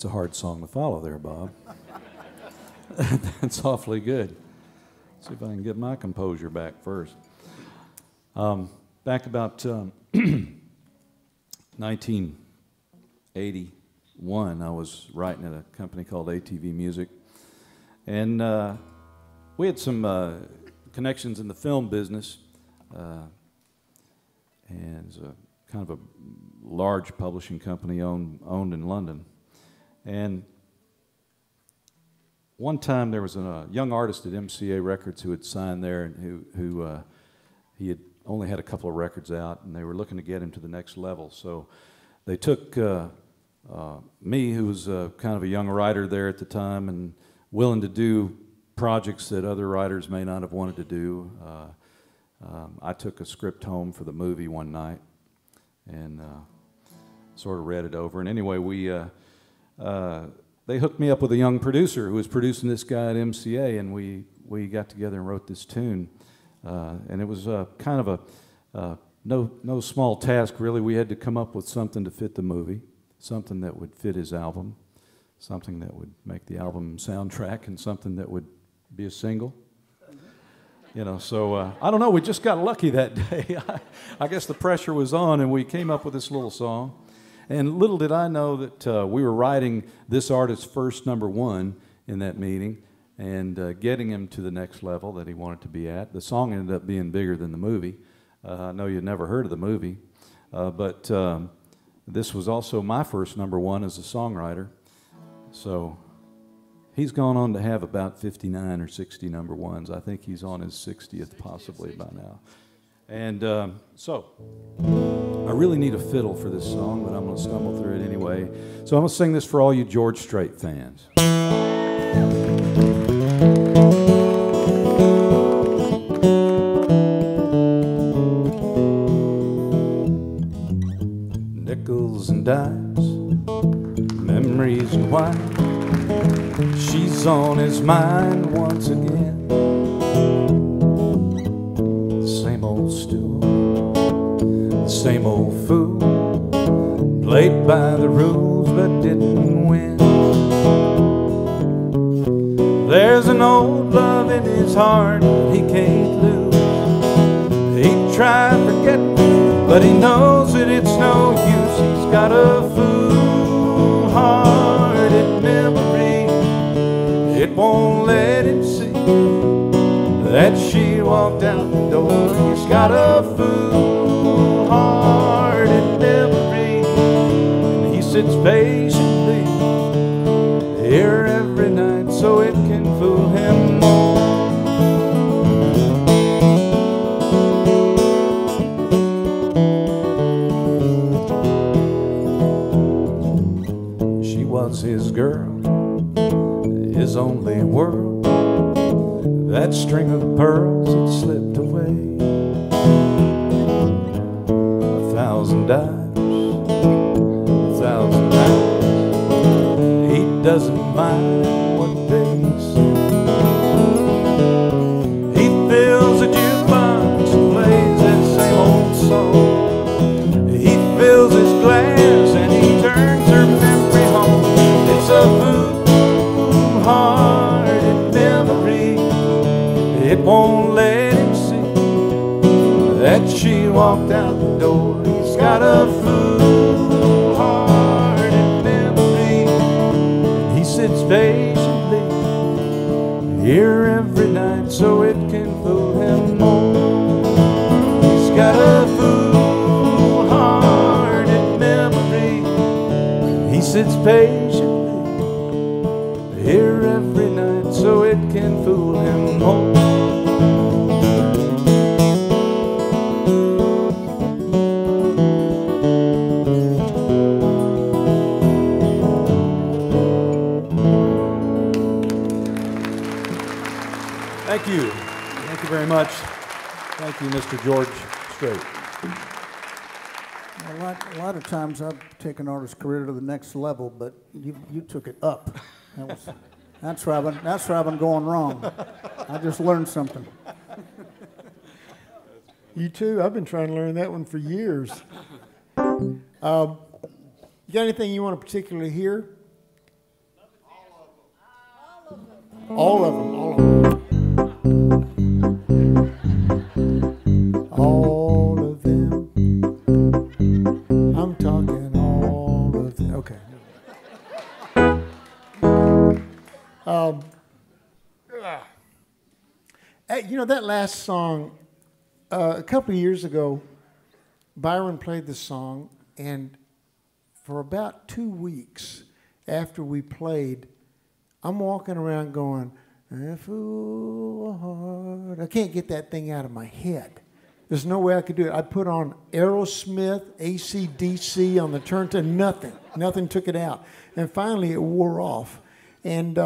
That's a hard song to follow there, Bob. That's awfully good. Let's see if I can get my composure back first. Back about 1981, I was writing at a company called ATV Music, and we had some connections in the film business, and it's a kind of a large publishing company owned in London. And one time there was a young artist at MCA Records who had signed there, and who he had only had a couple of records out, and they were looking to get him to the next level. So they took me, who was kind of a young writer there at the time and willing to do projects that other writers may not have wanted to do. I took a script home for the movie one night and sort of read it over. And anyway, they hooked me up with a young producer who was producing this guy at MCA, and we got together and wrote this tune. And it was kind of a no small task, really. We had to come up with something to fit the movie, something that would fit his album, something that would make the album soundtrack, and something that would be a single. You know, so I don't know, we just got lucky that day. I guess the pressure was on, and we came up with this little song. And little did I know that we were writing this artist's first #1 in that meeting, and getting him to the next level that he wanted to be at. The song ended up being bigger than the movie. I know you'd never heard of the movie, but this was also my first #1 as a songwriter. So he's gone on to have about 59 or 60 #1s. I think he's on his 60th possibly by now. And so I really need a fiddle for this song, but I'm going to stumble through it anyway. So I'm going to sing this for all you George Strait fans. Nickels and dimes, memories and why she's on his mind once again. Same old stool, the same old fool, played by the rules but didn't win. There's an old love in his heart he can't lose. He'd try to forget, but he knows that it's no use. He's got a fool-hearted memory. It won't let him see that she walked out the door. He's got a fool-hearted memory, and he sits patiently here every night so it can fool him more. She was his girl, his only world. That string of pearls had slipped away. 1,000 dimes, 1,000 dimes. He doesn't mind what they say. He fills a jukebox and plays that same old song. He fills his glass and he turns her memory home. It's a fool-hearted memory. It won't let him see that she walked out the door. He's got a fool-hearted memory, and he sits patiently here every night so it can fool him more. He's got a fool-hearted memory, and he sits patiently here every night so it can fool him more. Thank you. Thank you very much. Thank you, Mr. George Strait. A lot of times I've taken an artist's career to the next level, but you took it up. That's where I've been going wrong. I just learned something. You too. I've been trying to learn that one for years. You got anything you want to particularly hear? All of them, all of them. All of them. I'm talking all of them. Okay. You know, that last song, a couple of years ago, Byron played the song, and for about 2 weeks after we played, I'm walking around going, I can't get that thing out of my head. There's no way I could do it. I put on Aerosmith, AC/DC on the turntable, nothing took it out. And finally it wore off. And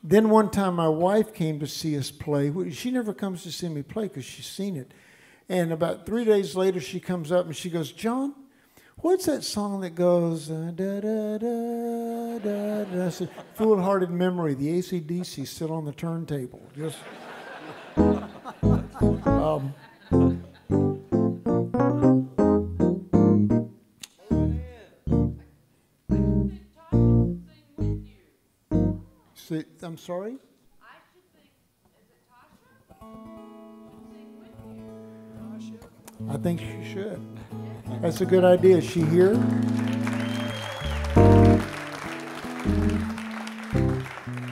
then one time my wife came to see us play. She never comes to see me play because she's seen it. And about 3 days later she comes up and she goes, John, what's that song that goes, da, da, da, da, da? I said, Foolhardy Memory, the AC/DC still on the turntable. Just, see, I'm sorry? I should think, is it Tasha? Sing with you. I think she should. That's a good idea. Is she here?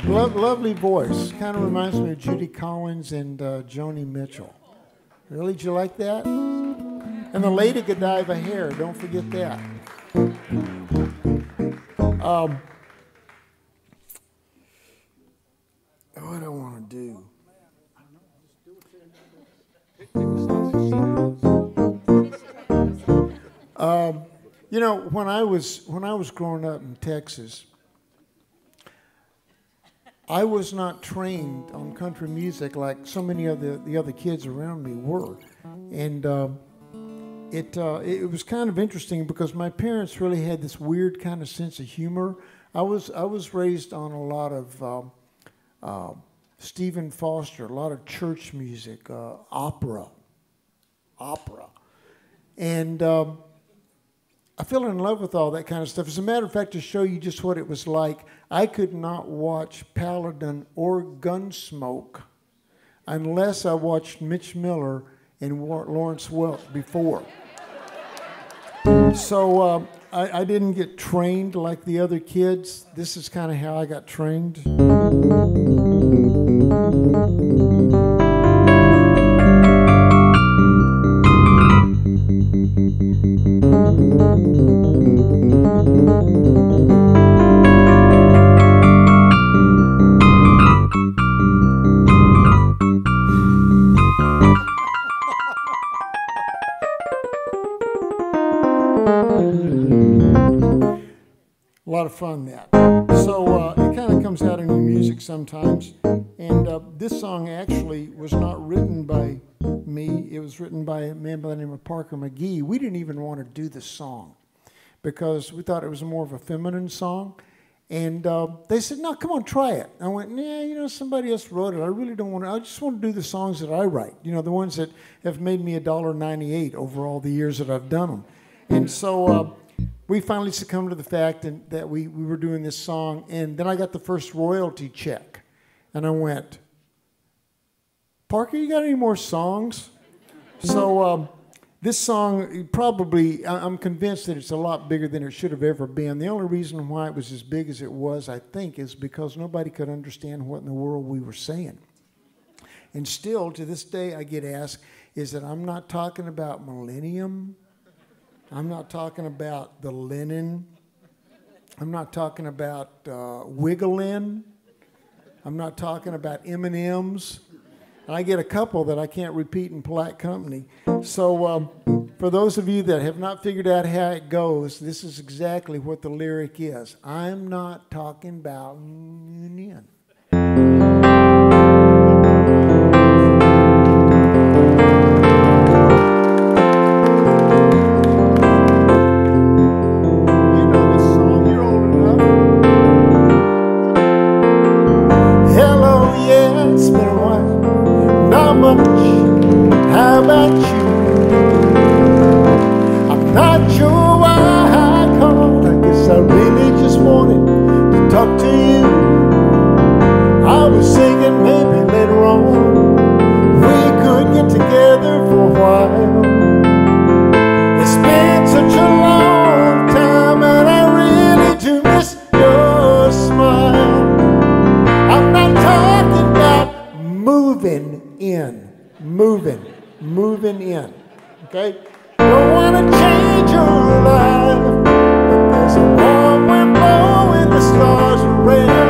Lovely voice. Kind of reminds me of Judy Collins and Joni Mitchell. Really? Did you like that? And the Lady Godiva hair. Don't forget that. What do I want to do? You know, when I was growing up in Texas, I was not trained on country music like so many of the other kids around me were, and it was kind of interesting because my parents really had this weird kind of sense of humor. I was raised on a lot of Stephen Foster, a lot of church music, opera, and I fell in love with all that kind of stuff. As a matter of fact, to show you just what it was like, I could not watch Paladin or Gunsmoke unless I watched Mitch Miller and Lawrence Welk before. So I didn't get trained like the other kids. This is kind of how I got trained. A lot of fun, that. So it kind of comes out in your music sometimes. And this song actually was not written by me. It was written by a man by the name of Parker McGee. We didn't even want to do the song because we thought it was more of a feminine song. And they said, no, come on, try it. I went, nah, you know, somebody else wrote it. I really don't want to. I just want to do the songs that I write. You know, the ones that have made me $1.98 over all the years that I've done them. And so we finally succumbed to the fact that we were doing this song. And then I got the first royalty check. And I went, Parker, you got any more songs? So this song, probably, I'm convinced that it's a lot bigger than it should have ever been. The only reason why it was as big as it was, I think, is because nobody could understand what in the world we were saying. And still, to this day, I get asked, is that I'm not talking about millennium. I'm not talking about the linen. I'm not talking about wiggling. I'm not talking about M&Ms. And I get a couple that I can't repeat in polite company. So for those of you that have not figured out how it goes, this is exactly what the lyric is. I'm not talking about union. How about you? I'm not sure why I called. I guess I really just wanted to talk to you. your smile. I'm not talking about moving in, moving in, okay? Don't want to change your life, but there's a warm wind blowing, the stars are red.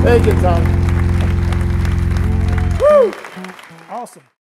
Thank you, Tom. Woo! Awesome.